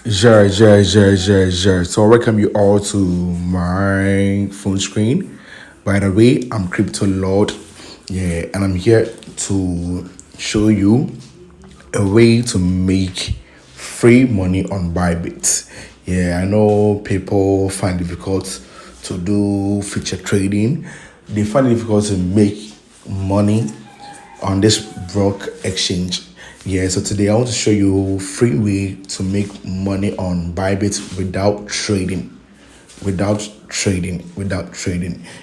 So I welcome you all to my phone screen. By the way, I'm Crypto Lord. Yeah, and I'm here to show you a way to make free money on Bybit. Yeah, I know people find it difficult to do future trading. They find it difficult to make money on this broke exchange. Yeah, so today I want to show you free way to make money on Bybit without trading. Without trading.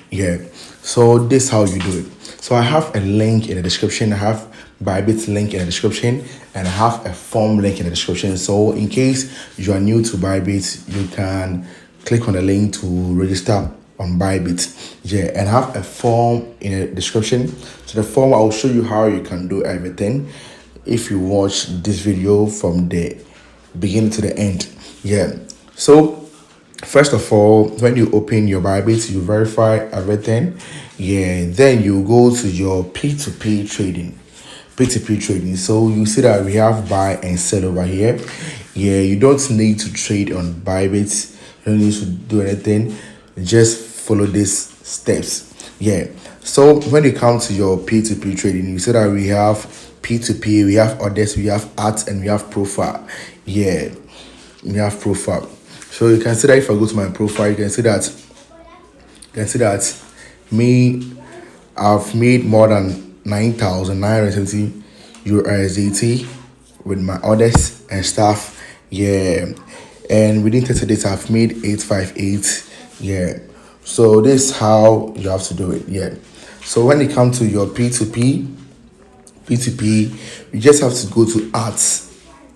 Yeah. So this is how you do it. So I have a link in the description. I have Bybit link in the description, and I have a form link in the description. So in case you are new to Bybit, you can click on the link to register on Bybit. Yeah, and I have a form in the description. So the form, I will show you how you can do everything if you watch this video from the beginning to the end. Yeah. So first of all, when you open your Bybit, you verify everything. Yeah, then you go to your P2P trading. P2P trading. So you see that we have buy and sell over here. Yeah, you don't need to trade on Bybit. You don't need to do anything. Just follow these steps. Yeah. So when you come to your P2P trading, you see that we have P2P, we have orders, we have ads, and we have profile. Yeah, we have profile. So you can see that if I go to my profile, you can see that me, I've made more than 9,970 USDT with my orders and stuff. Yeah, and within 30 days I've made 858. Yeah, so this is how you have to do it. Yeah, so when it comes to your P2P, you just have to go to ads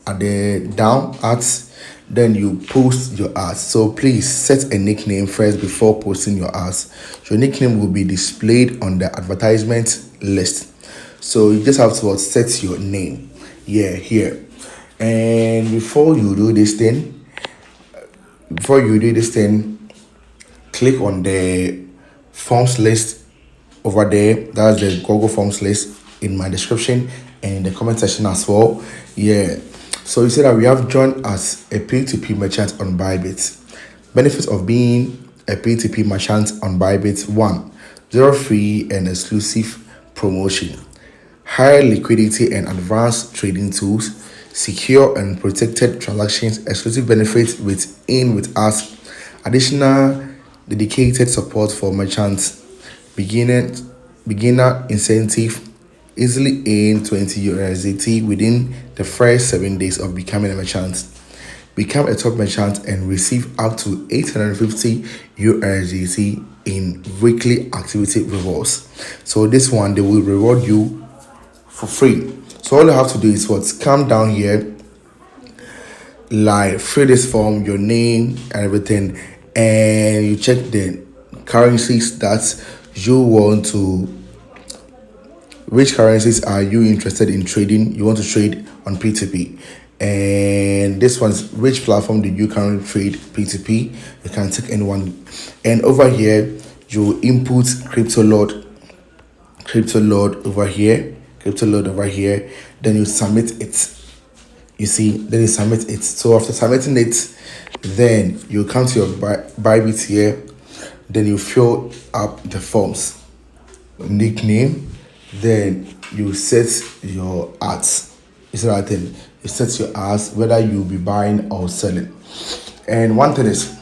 at the down ads, then you post your ads. So please set a nickname first before posting your ads. Your nickname will be displayed on the advertisement list. So you just have to set your name. Yeah, here. And before you do this thing, click on the forms list over there. That's the Google Forms list in my description and in the comment section as well. Yeah. So you see that we have joined as a P2P merchant on Bybit. Benefits of being a P2P merchant on Bybit: 1. Zero fee and exclusive promotion. Higher liquidity and advanced trading tools. Secure and protected transactions. Exclusive benefits with us. Additional dedicated support for merchants. Beginner incentive. Easily earn 20 USDT within the first 7 days of becoming a merchant. Become a top merchant and receive up to 850 USDT in weekly activity rewards. So this one, they will reward you for free. So all you have to do is come down here, like fill this form, your name and everything, and you check the currencies that you want to. Which currencies are you interested in trading? You want to trade on P2P. And this one's which platform do you currently trade P2P? You can take anyone. And over here, you input crypto lord over here, then you submit it. You see, then you submit it. So after submitting it, then you come to your Bybit here, then you fill up the forms. Nickname, then you set your ads. You see that thing? You set your ads whether you'll be buying or selling. And one thing is,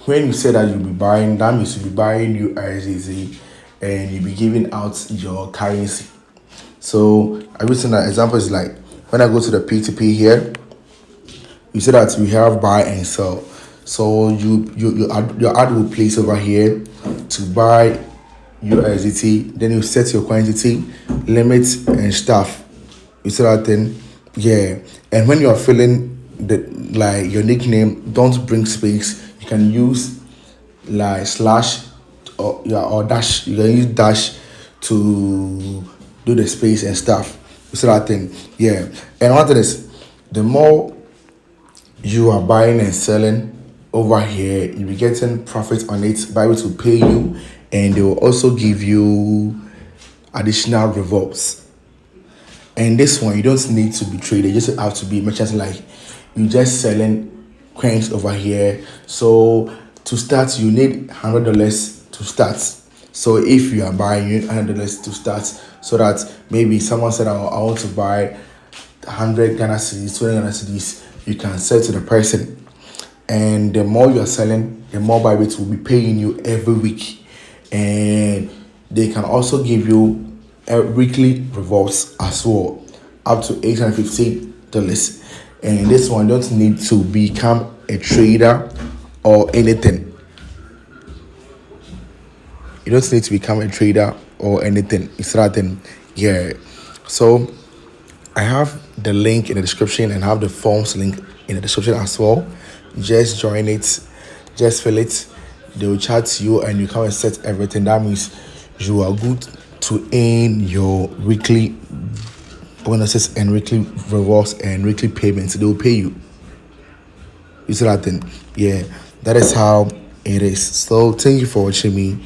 when you say that you'll be buying, that means you'll be buying USDT and you'll be giving out your currency. So I will say that example is like when I go to the P2P here, you see that we have buy and sell. So your ad will place over here to buy USDT, then you set your quantity, limit and stuff. You see that thing? Yeah. And when you are filling your nickname, don't bring space. You can use like slash or dash. You can use dash to do the space and stuff. You see that thing? Yeah. And one thing is, the more you are buying and selling over here, you'll be getting profit on it. Bybit will pay you, and they will also give you additional rewards. And this one, you don't need to be traded. You just have to be merchant, like you just selling coins over here. So to start, you need $100 to start. So if you are buying, you need $100 to start, so that maybe someone said, I want to buy 100 Ghana cedis, 20 Ghana cedis, you can sell to the person. And the more you're selling, the more Bybit will be paying you every week. And they can also give you a weekly rewards as well, up to $850. And this one, don't need to become a trader or anything. You don't need to become a trader or anything. It's nothing. Yeah. So I have the link in the description and have the forms link in the description as well. Just join it, just fill it. They will chat to you and you come and set everything. That means you are good to earn your weekly bonuses and weekly rewards and weekly payments. They will pay you. You see that thing? Yeah, that is how it is. So thank you for watching me.